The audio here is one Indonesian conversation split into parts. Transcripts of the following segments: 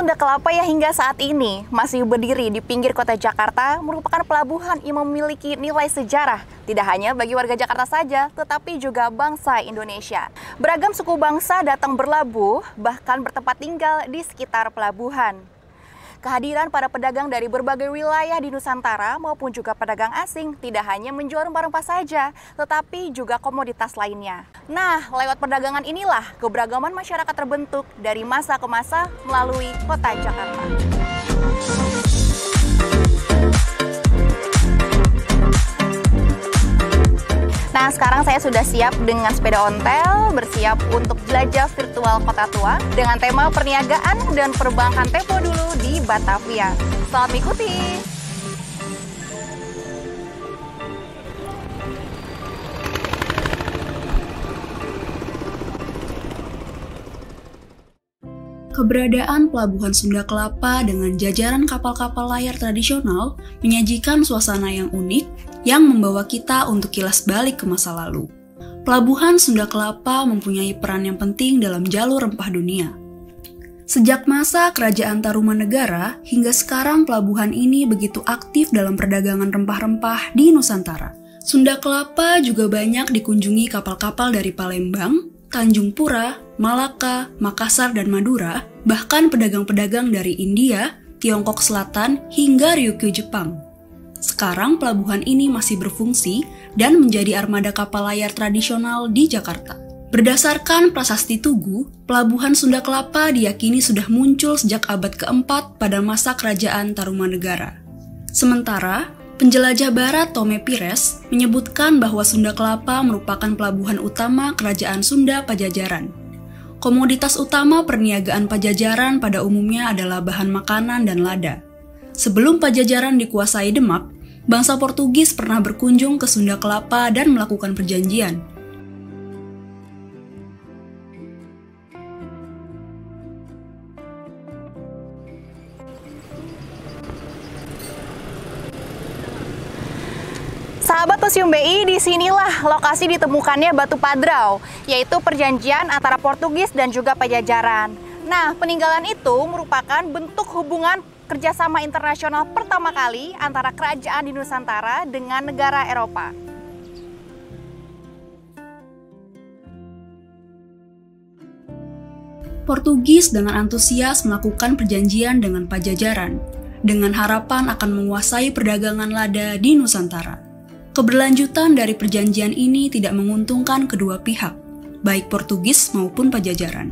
Sunda Kelapa yang hingga saat ini masih berdiri di pinggir kota Jakarta merupakan pelabuhan yang memiliki nilai sejarah tidak hanya bagi warga Jakarta saja, tetapi juga bangsa Indonesia. Beragam suku bangsa datang berlabuh, bahkan bertempat tinggal di sekitar pelabuhan. Kehadiran para pedagang dari berbagai wilayah di Nusantara maupun juga pedagang asing tidak hanya menjual rempah-rempah saja, tetapi juga komoditas lainnya. Nah, lewat perdagangan inilah keberagaman masyarakat terbentuk dari masa ke masa melalui kota Jakarta. Nah, sekarang saya sudah siap dengan sepeda ontel, bersiap untuk jelajah virtual kota tua dengan tema perniagaan dan perbankan Tempo dulu di Batavia. Selamat mengikuti! Keberadaan Pelabuhan Sunda Kelapa dengan jajaran kapal-kapal layar tradisional menyajikan suasana yang unik yang membawa kita untuk kilas balik ke masa lalu. Pelabuhan Sunda Kelapa mempunyai peran yang penting dalam jalur rempah dunia. Sejak masa Kerajaan Tarumanegara hingga sekarang pelabuhan ini begitu aktif dalam perdagangan rempah-rempah di Nusantara. Sunda Kelapa juga banyak dikunjungi kapal-kapal dari Palembang, Tanjung Pura, Malaka, Makassar, dan Madura, bahkan pedagang-pedagang dari India, Tiongkok Selatan, hingga Ryukyu, Jepang. Sekarang pelabuhan ini masih berfungsi dan menjadi armada kapal layar tradisional di Jakarta. Berdasarkan Prasasti Tugu, Pelabuhan Sunda Kelapa diyakini sudah muncul sejak abad keempat pada masa Kerajaan Tarumanegara. Sementara, penjelajah barat Tome Pires menyebutkan bahwa Sunda Kelapa merupakan pelabuhan utama Kerajaan Sunda Pajajaran. Komoditas utama perniagaan Pajajaran pada umumnya adalah bahan makanan dan lada. Sebelum Pajajaran dikuasai Demak, bangsa Portugis pernah berkunjung ke Sunda Kelapa dan melakukan perjanjian. Sahabat Museum BI, disinilah lokasi ditemukannya batu padrau, yaitu perjanjian antara Portugis dan juga Pajajaran. Nah, peninggalan itu merupakan bentuk hubungan kerjasama internasional pertama kali antara kerajaan di Nusantara dengan negara Eropa. Portugis dengan antusias melakukan perjanjian dengan Pajajaran, dengan harapan akan menguasai perdagangan lada di Nusantara. Keberlanjutan dari perjanjian ini tidak menguntungkan kedua pihak, baik Portugis maupun Pajajaran.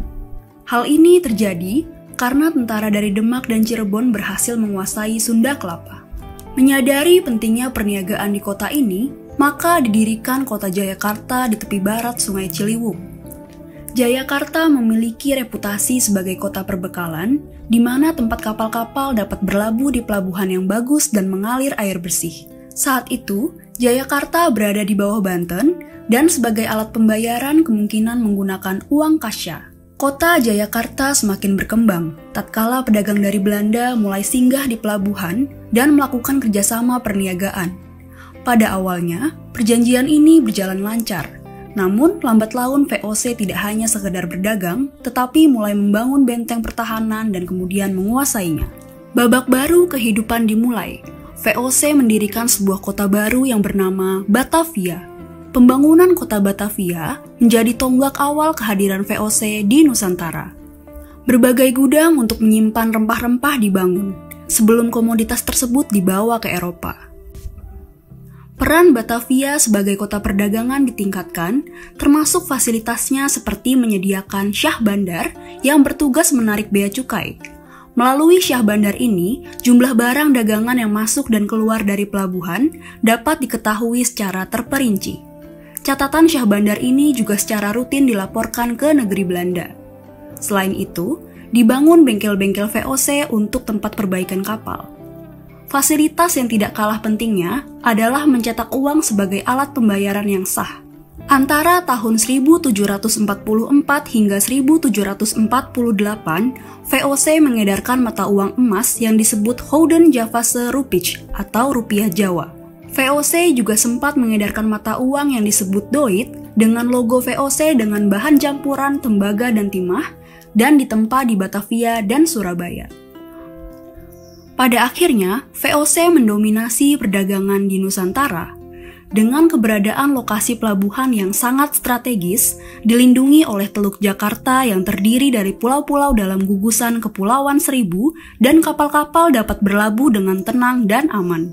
Hal ini terjadi karena tentara dari Demak dan Cirebon berhasil menguasai Sunda Kelapa. Menyadari pentingnya perniagaan di kota ini, maka didirikan kota Jayakarta di tepi barat Sungai Ciliwung. Jayakarta memiliki reputasi sebagai kota perbekalan, di mana tempat kapal-kapal dapat berlabuh di pelabuhan yang bagus dan mengalir air bersih. Saat itu, Jayakarta berada di bawah Banten, dan sebagai alat pembayaran kemungkinan menggunakan uang kasya. Kota Jayakarta semakin berkembang, tatkala pedagang dari Belanda mulai singgah di pelabuhan dan melakukan kerjasama perniagaan. Pada awalnya, perjanjian ini berjalan lancar. Namun, lambat laun VOC tidak hanya sekedar berdagang, tetapi mulai membangun benteng pertahanan dan kemudian menguasainya. Babak baru kehidupan dimulai. VOC mendirikan sebuah kota baru yang bernama Batavia. Pembangunan kota Batavia menjadi tonggak awal kehadiran VOC di Nusantara. Berbagai gudang untuk menyimpan rempah-rempah dibangun, sebelum komoditas tersebut dibawa ke Eropa. Peran Batavia sebagai kota perdagangan ditingkatkan, termasuk fasilitasnya seperti menyediakan syah bandar yang bertugas menarik bea cukai. Melalui syah bandar ini, jumlah barang dagangan yang masuk dan keluar dari pelabuhan dapat diketahui secara terperinci. Catatan syah bandar ini juga secara rutin dilaporkan ke negeri Belanda. Selain itu, dibangun bengkel-bengkel VOC untuk tempat perbaikan kapal. Fasilitas yang tidak kalah pentingnya adalah mencetak uang sebagai alat pembayaran yang sah. Antara tahun 1744 hingga 1748, VOC mengedarkan mata uang emas yang disebut Houden Javase Rupiah atau rupiah Jawa. VOC juga sempat mengedarkan mata uang yang disebut Doit dengan logo VOC dengan bahan campuran tembaga dan timah dan ditempa di Batavia dan Surabaya. Pada akhirnya, VOC mendominasi perdagangan di Nusantara. Dengan keberadaan lokasi pelabuhan yang sangat strategis, dilindungi oleh Teluk Jakarta yang terdiri dari pulau-pulau dalam gugusan Kepulauan Seribu, dan kapal-kapal dapat berlabuh dengan tenang dan aman.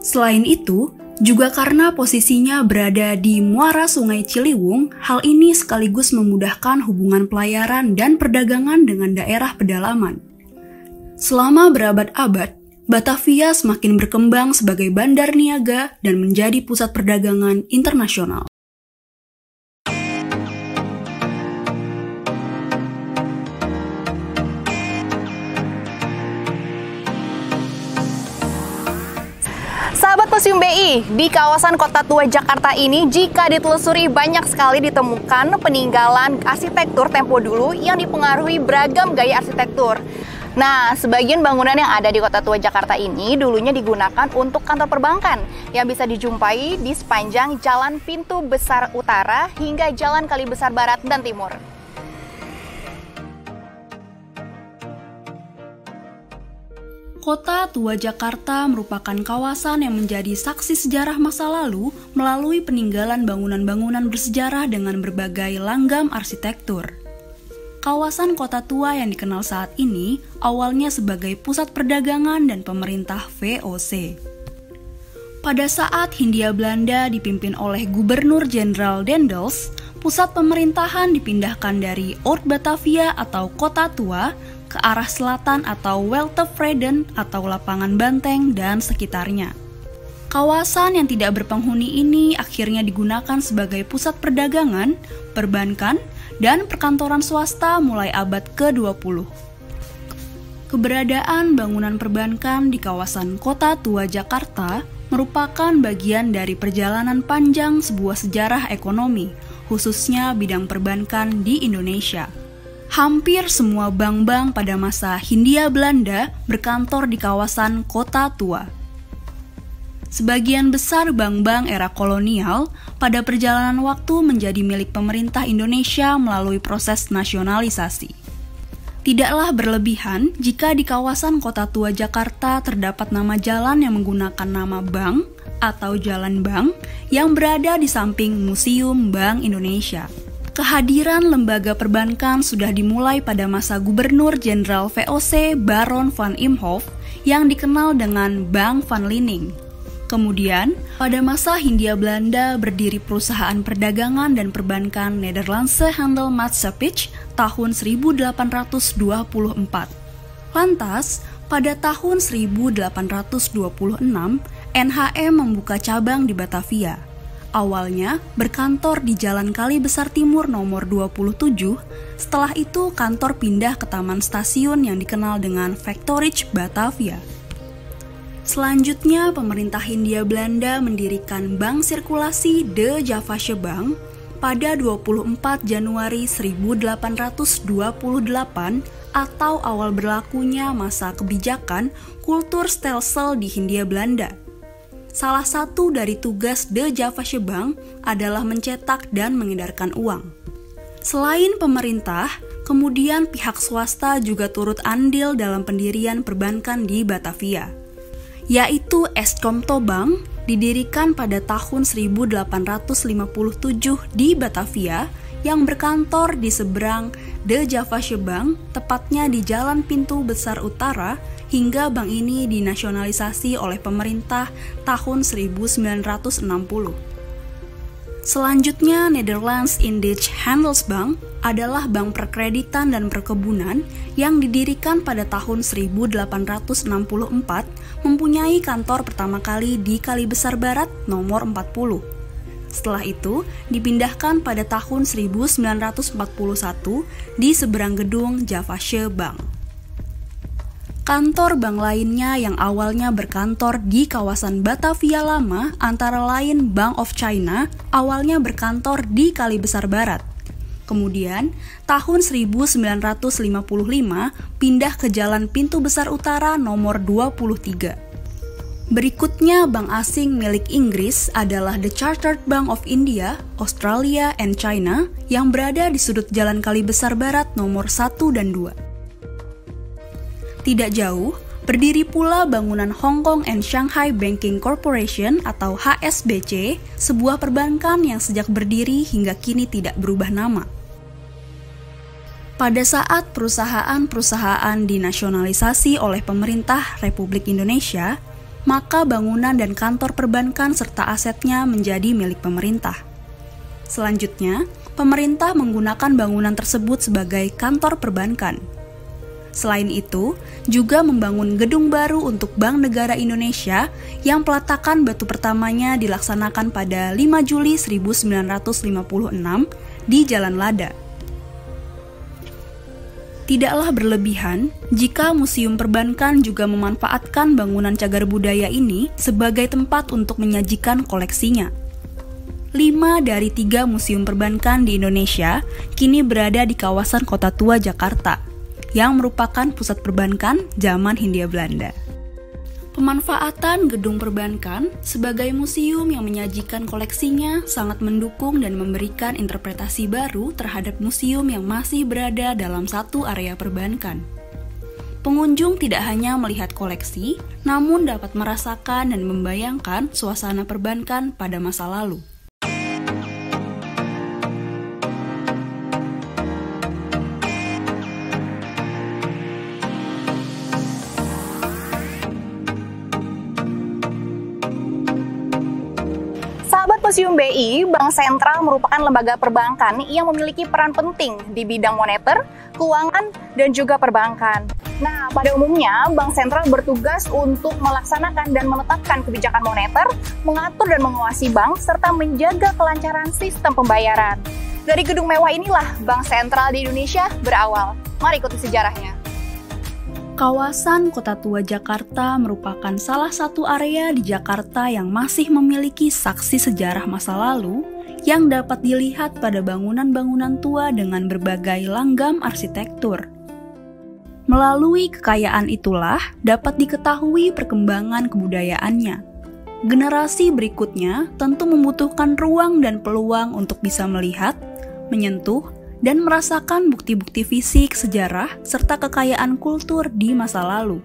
Selain itu, juga karena posisinya berada di muara Sungai Ciliwung, hal ini sekaligus memudahkan hubungan pelayaran dan perdagangan dengan daerah pedalaman. Selama berabad-abad, Batavia semakin berkembang sebagai bandar niaga dan menjadi pusat perdagangan internasional. Sahabat Museum BI, di kawasan Kota Tua Jakarta ini jika ditelusuri banyak sekali ditemukan peninggalan arsitektur tempo dulu yang dipengaruhi beragam gaya arsitektur. Nah, sebagian bangunan yang ada di Kota Tua Jakarta ini dulunya digunakan untuk kantor perbankan yang bisa dijumpai di sepanjang Jalan Pintu Besar Utara hingga Jalan Kali Besar Barat dan Timur. Kota Tua Jakarta merupakan kawasan yang menjadi saksi sejarah masa lalu melalui peninggalan bangunan-bangunan bersejarah dengan berbagai langgam arsitektur. Kawasan Kota Tua yang dikenal saat ini awalnya sebagai pusat perdagangan dan pemerintah VOC. Pada saat Hindia Belanda dipimpin oleh Gubernur Jenderal Daendels, pusat pemerintahan dipindahkan dari Oud Batavia atau Kota Tua ke arah selatan atau Weltevreden atau Lapangan Banteng dan sekitarnya. Kawasan yang tidak berpenghuni ini akhirnya digunakan sebagai pusat perdagangan, perbankan, dan perkantoran swasta mulai abad ke-20. Keberadaan bangunan perbankan di kawasan Kota Tua Jakarta merupakan bagian dari perjalanan panjang sebuah sejarah ekonomi, khususnya bidang perbankan di Indonesia. Hampir semua bank-bank pada masa Hindia Belanda berkantor di kawasan Kota Tua. Sebagian besar bank-bank era kolonial pada perjalanan waktu menjadi milik pemerintah Indonesia melalui proses nasionalisasi. Tidaklah berlebihan jika di kawasan Kota Tua Jakarta terdapat nama jalan yang menggunakan nama bank atau jalan bank yang berada di samping Museum Bank Indonesia. Kehadiran lembaga perbankan sudah dimulai pada masa Gubernur Jenderal VOC Baron van Imhoff yang dikenal dengan Bank van Liening. Kemudian, pada masa Hindia Belanda berdiri perusahaan perdagangan dan perbankan Nederlandse Handel-Maatschappij tahun 1824. Lantas, pada tahun 1826, NHM membuka cabang di Batavia. Awalnya berkantor di Jalan Kali Besar Timur nomor 27, setelah itu kantor pindah ke Taman Stasiun yang dikenal dengan Factorij Batavia. Selanjutnya, pemerintah Hindia Belanda mendirikan Bank Sirkulasi De Javasche Bank pada 24 Januari 1828 atau awal berlakunya masa kebijakan kultur stelsel di Hindia Belanda. Salah satu dari tugas De Javasche Bank adalah mencetak dan mengedarkan uang. Selain pemerintah, kemudian pihak swasta juga turut andil dalam pendirian perbankan di Batavia, yaitu Eskomto Bank, didirikan pada tahun 1857 di Batavia yang berkantor di seberang De Javasche Bank, tepatnya di Jalan Pintu Besar Utara, hingga bank ini dinasionalisasi oleh pemerintah tahun 1960. Selanjutnya, Nederlands Indisch Handelsbank adalah bank perkreditan dan perkebunan yang didirikan pada tahun 1864, mempunyai kantor pertama kali di Kali Besar Barat nomor 40. Setelah itu, dipindahkan pada tahun 1941 di seberang gedung Javasche Bank. Kantor bank lainnya yang awalnya berkantor di kawasan Batavia Lama antara lain Bank of China, awalnya berkantor di Kali Besar Barat. Kemudian, tahun 1955 pindah ke Jalan Pintu Besar Utara nomor 23. Berikutnya, bank asing milik Inggris adalah The Chartered Bank of India, Australia, and China yang berada di sudut Jalan Kali Besar Barat nomor 1 dan 2. Tidak jauh, Berdiri pula bangunan Hong Kong and Shanghai Banking Corporation atau HSBC, sebuah perbankan yang sejak berdiri hingga kini tidak berubah nama. Pada saat perusahaan-perusahaan dinasionalisasi oleh pemerintah Republik Indonesia, maka bangunan dan kantor perbankan serta asetnya menjadi milik pemerintah. Selanjutnya, pemerintah menggunakan bangunan tersebut sebagai kantor perbankan. Selain itu, juga membangun gedung baru untuk Bank Negara Indonesia yang peletakan batu pertamanya dilaksanakan pada 5 Juli 1956 di Jalan Lada. Tidaklah berlebihan jika Museum Perbankan juga memanfaatkan bangunan cagar budaya ini sebagai tempat untuk menyajikan koleksinya. 5 dari 3 museum perbankan di Indonesia kini berada di kawasan Kota Tua Jakarta, yang merupakan pusat perbankan zaman Hindia Belanda. Pemanfaatan gedung perbankan sebagai museum yang menyajikan koleksinya sangat mendukung dan memberikan interpretasi baru terhadap museum yang masih berada dalam satu area perbankan. Pengunjung tidak hanya melihat koleksi, namun dapat merasakan dan membayangkan suasana perbankan pada masa lalu. Sahabat Museum BI, Bank Sentral merupakan lembaga perbankan yang memiliki peran penting di bidang moneter, keuangan, dan juga perbankan. Nah, pada umumnya, Bank Sentral bertugas untuk melaksanakan dan menetapkan kebijakan moneter, mengatur dan mengawasi bank, serta menjaga kelancaran sistem pembayaran. Dari gedung mewah inilah Bank Sentral di Indonesia berawal. Mari ikuti sejarahnya. Kawasan Kota Tua Jakarta merupakan salah satu area di Jakarta yang masih memiliki saksi sejarah masa lalu yang dapat dilihat pada bangunan-bangunan tua dengan berbagai langgam arsitektur. Melalui kekayaan itulah dapat diketahui perkembangan kebudayaannya. Generasi berikutnya tentu membutuhkan ruang dan peluang untuk bisa melihat, menyentuh, dan merasakan bukti-bukti fisik, sejarah, serta kekayaan kultur di masa lalu.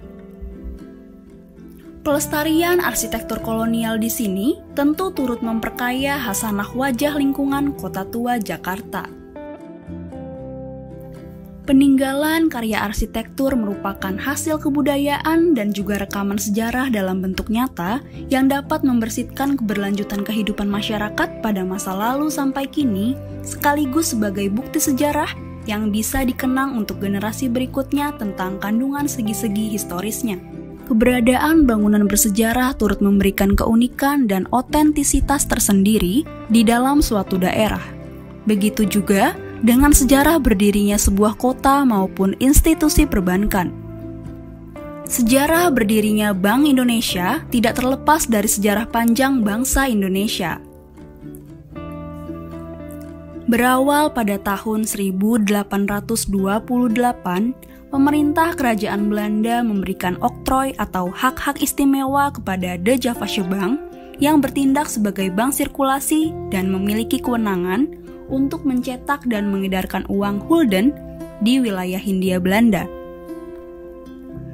Pelestarian arsitektur kolonial di sini tentu turut memperkaya hasanah wajah lingkungan Kota Tua Jakarta. Peninggalan karya arsitektur merupakan hasil kebudayaan dan juga rekaman sejarah dalam bentuk nyata yang dapat membersihkan keberlanjutan kehidupan masyarakat pada masa lalu sampai kini, sekaligus sebagai bukti sejarah yang bisa dikenang untuk generasi berikutnya tentang kandungan segi-segi historisnya. Keberadaan bangunan bersejarah turut memberikan keunikan dan otentisitas tersendiri di dalam suatu daerah. Begitu juga dengan sejarah berdirinya sebuah kota maupun institusi perbankan. Sejarah berdirinya Bank Indonesia tidak terlepas dari sejarah panjang bangsa Indonesia. Berawal pada tahun 1828, pemerintah kerajaan Belanda memberikan oktrooi atau hak-hak istimewa kepada De Javasche Bank yang bertindak sebagai bank sirkulasi dan memiliki kewenangan untuk mencetak dan mengedarkan uang gulden di wilayah Hindia Belanda.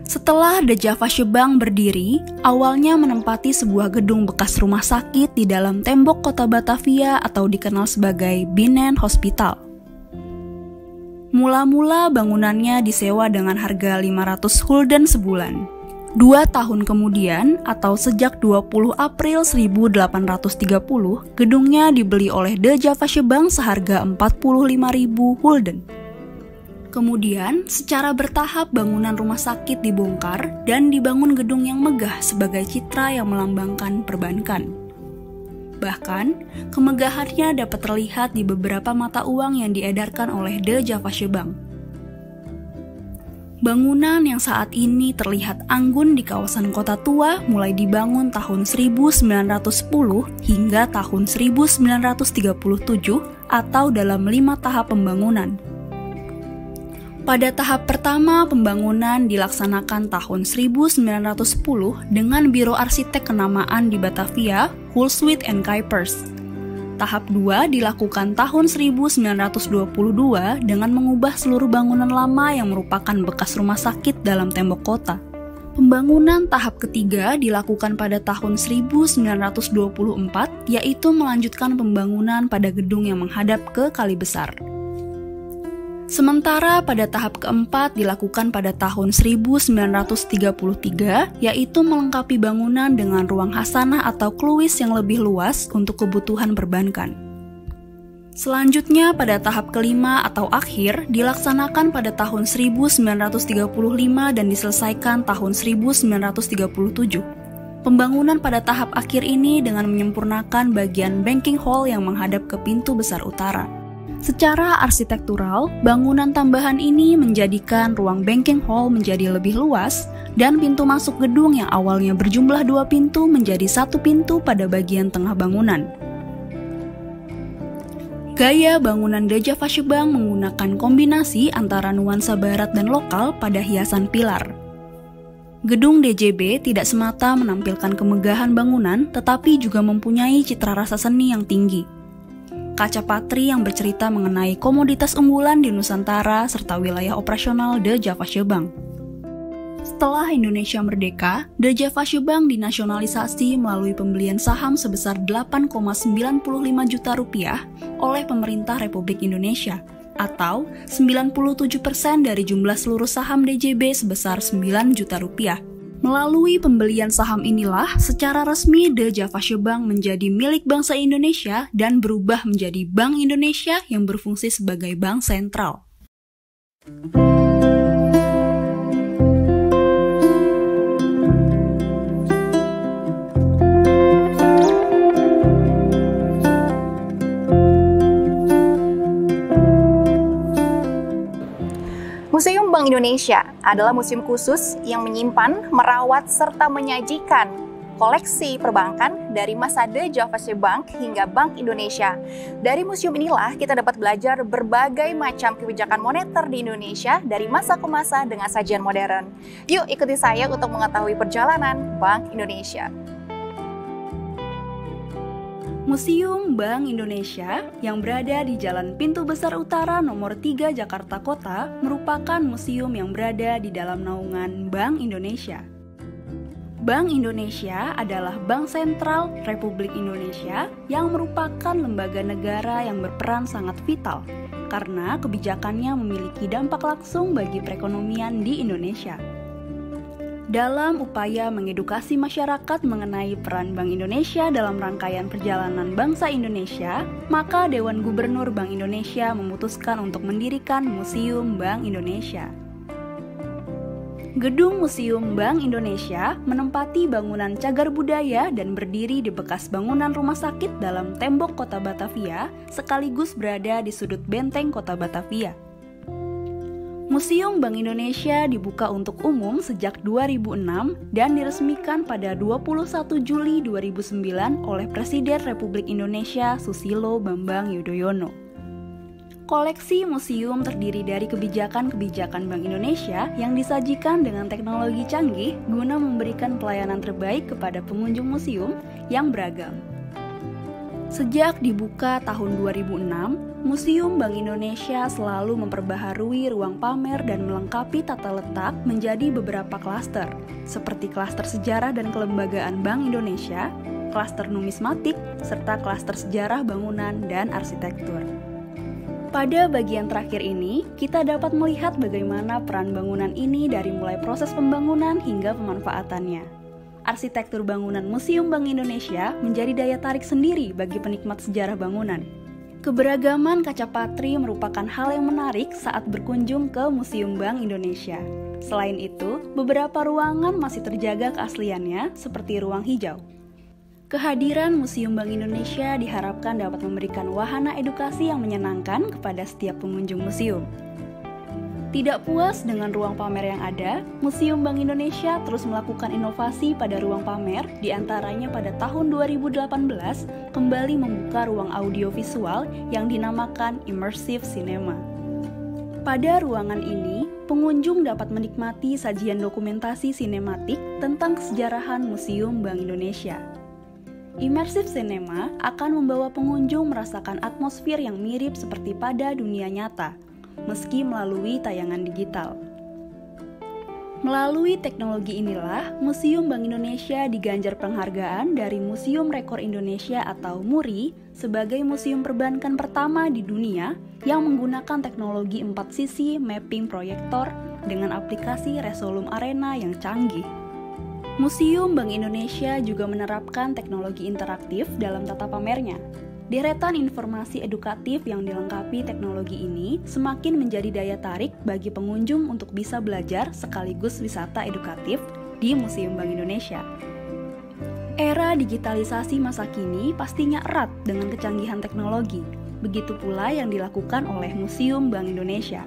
Setelah De Javasche Bank berdiri, awalnya menempati sebuah gedung bekas rumah sakit di dalam tembok kota Batavia atau dikenal sebagai Binnen Hospital. Mula-mula bangunannya disewa dengan harga 500 gulden sebulan. 2 tahun kemudian, atau sejak 20 April 1830, gedungnya dibeli oleh De Javasche Bank seharga 45.000 gulden. Kemudian, secara bertahap bangunan rumah sakit dibongkar dan dibangun gedung yang megah sebagai citra yang melambangkan perbankan. Bahkan, kemegahannya dapat terlihat di beberapa mata uang yang diedarkan oleh De Javasche Bank. Bangunan yang saat ini terlihat anggun di kawasan Kota Tua mulai dibangun tahun 1910 hingga tahun 1937 atau dalam 5 tahap pembangunan. Pada tahap pertama, pembangunan dilaksanakan tahun 1910 dengan Biro Arsitek kenamaan di Batavia, Hulswit & Kuipers. Tahap 2 dilakukan tahun 1922 dengan mengubah seluruh bangunan lama yang merupakan bekas rumah sakit dalam tembok kota. Pembangunan tahap ketiga dilakukan pada tahun 1924, yaitu melanjutkan pembangunan pada gedung yang menghadap ke Kali Besar. Sementara pada tahap keempat dilakukan pada tahun 1933, yaitu melengkapi bangunan dengan ruang hasanah atau kluwis yang lebih luas untuk kebutuhan perbankan. Selanjutnya pada tahap kelima atau akhir dilaksanakan pada tahun 1935 dan diselesaikan tahun 1937. Pembangunan pada tahap akhir ini dengan menyempurnakan bagian banking hall yang menghadap ke pintu besar utara. Secara arsitektural, bangunan tambahan ini menjadikan ruang banking hall menjadi lebih luas dan pintu masuk gedung yang awalnya berjumlah 2 pintu menjadi 1 pintu pada bagian tengah bangunan. Gaya bangunan Djavasyebang menggunakan kombinasi antara nuansa barat dan lokal pada hiasan pilar. Gedung DJB tidak semata menampilkan kemegahan bangunan, tetapi juga mempunyai citra rasa seni yang tinggi. Kaca patri yang bercerita mengenai komoditas unggulan di Nusantara serta wilayah operasional Djavasyebang. Setelah Indonesia merdeka, Djavasyebang dinasionalisasi melalui pembelian saham sebesar 8,95 juta rupiah oleh pemerintah Republik Indonesia, atau 97% dari jumlah seluruh saham DJB sebesar 9 juta rupiah. Melalui pembelian saham inilah, secara resmi Djavasyebang menjadi milik bangsa Indonesia dan berubah menjadi Bank Indonesia yang berfungsi sebagai bank sentral. Museum Bank Indonesia adalah museum khusus yang menyimpan, merawat, serta menyajikan koleksi perbankan dari masa Djavasyebang hingga Bank Indonesia. Dari museum inilah kita dapat belajar berbagai macam kebijakan moneter di Indonesia dari masa ke masa dengan sajian modern. Yuk ikuti saya untuk mengetahui perjalanan Bank Indonesia. Museum Bank Indonesia yang berada di Jalan Pintu Besar Utara nomor 3 Jakarta Kota merupakan museum yang berada di dalam naungan Bank Indonesia. Bank Indonesia adalah bank sentral Republik Indonesia yang merupakan lembaga negara yang berperan sangat vital karena kebijakannya memiliki dampak langsung bagi perekonomian di Indonesia. Dalam upaya mengedukasi masyarakat mengenai peran Bank Indonesia dalam rangkaian perjalanan bangsa Indonesia, maka Dewan Gubernur Bank Indonesia memutuskan untuk mendirikan Museum Bank Indonesia. Gedung Museum Bank Indonesia menempati bangunan cagar budaya dan berdiri di bekas bangunan rumah sakit dalam tembok kota Batavia, sekaligus berada di sudut benteng kota Batavia. Museum Bank Indonesia dibuka untuk umum sejak 2006 dan diresmikan pada 21 Juli 2009 oleh Presiden Republik Indonesia Susilo Bambang Yudhoyono. Koleksi museum terdiri dari kebijakan-kebijakan Bank Indonesia yang disajikan dengan teknologi canggih guna memberikan pelayanan terbaik kepada pengunjung museum yang beragam. Sejak dibuka tahun 2006, Museum Bank Indonesia selalu memperbaharui ruang pamer dan melengkapi tata letak menjadi beberapa klaster, seperti klaster sejarah dan kelembagaan Bank Indonesia, klaster numismatik, serta klaster sejarah bangunan dan arsitektur. Pada bagian terakhir ini, kita dapat melihat bagaimana peran bangunan ini dari mulai proses pembangunan hingga pemanfaatannya. Arsitektur bangunan Museum Bank Indonesia menjadi daya tarik sendiri bagi penikmat sejarah bangunan. Keberagaman kaca patri merupakan hal yang menarik saat berkunjung ke Museum Bank Indonesia. Selain itu, beberapa ruangan masih terjaga keasliannya, seperti ruang hijau. Kehadiran Museum Bank Indonesia diharapkan dapat memberikan wahana edukasi yang menyenangkan kepada setiap pengunjung museum. Tidak puas dengan ruang pamer yang ada, Museum Bank Indonesia terus melakukan inovasi pada ruang pamer, diantaranya pada tahun 2018 kembali membuka ruang audiovisual yang dinamakan Immersive Cinema. Pada ruangan ini, pengunjung dapat menikmati sajian dokumentasi sinematik tentang kesejarahan Museum Bank Indonesia. Immersive Cinema akan membawa pengunjung merasakan atmosfer yang mirip seperti pada dunia nyata, meski melalui tayangan digital. Melalui teknologi inilah, Museum Bank Indonesia diganjar penghargaan dari Museum Rekor Indonesia atau MURI sebagai museum perbankan pertama di dunia yang menggunakan teknologi 4 sisi mapping proyektor dengan aplikasi Resolume Arena yang canggih. Museum Bank Indonesia juga menerapkan teknologi interaktif dalam tata pamernya. Deretan informasi edukatif yang dilengkapi teknologi ini semakin menjadi daya tarik bagi pengunjung untuk bisa belajar sekaligus wisata edukatif di Museum Bank Indonesia. Era digitalisasi masa kini pastinya erat dengan kecanggihan teknologi, begitu pula yang dilakukan oleh Museum Bank Indonesia.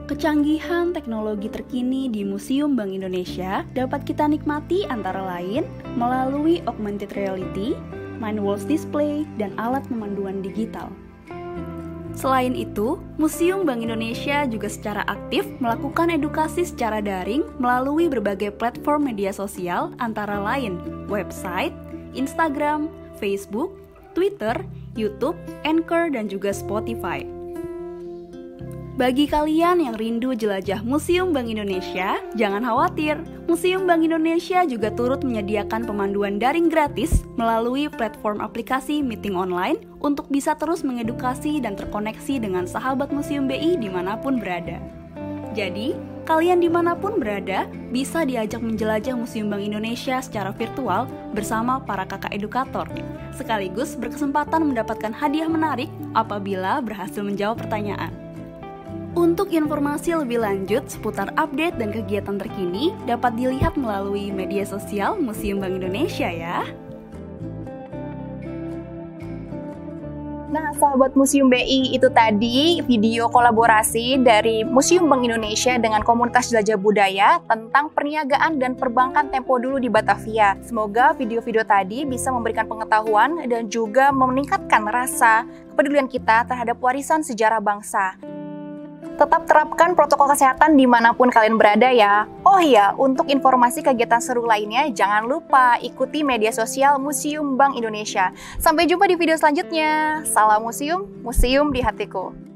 Kecanggihan teknologi terkini di Museum Bank Indonesia dapat kita nikmati antara lain melalui augmented reality, mind walls display, dan alat pemanduan digital. Selain itu, Museum Bank Indonesia juga secara aktif melakukan edukasi secara daring melalui berbagai platform media sosial antara lain website, Instagram, Facebook, Twitter, YouTube, Anchor, dan juga Spotify. Bagi kalian yang rindu jelajah Museum Bank Indonesia, jangan khawatir. Museum Bank Indonesia juga turut menyediakan pemanduan daring gratis melalui platform aplikasi meeting online untuk bisa terus mengedukasi dan terkoneksi dengan sahabat Museum BI dimanapun berada. Jadi, kalian dimanapun berada bisa diajak menjelajah Museum Bank Indonesia secara virtual bersama para kakak edukator, sekaligus berkesempatan mendapatkan hadiah menarik apabila berhasil menjawab pertanyaan. Untuk informasi lebih lanjut seputar update dan kegiatan terkini dapat dilihat melalui media sosial Museum Bank Indonesia ya. Nah, sahabat Museum BI, itu tadi video kolaborasi dari Museum Bank Indonesia dengan komunitas jelajah budaya tentang perniagaan dan perbankan tempo dulu di Batavia. Semoga video-video tadi bisa memberikan pengetahuan dan juga meningkatkan rasa kepedulian kita terhadap warisan sejarah bangsa. Tetap terapkan protokol kesehatan dimanapun kalian berada ya. Oh iya, untuk informasi kegiatan seru lainnya, jangan lupa ikuti media sosial Museum Bank Indonesia. Sampai jumpa di video selanjutnya. Salam museum, museum di hatiku.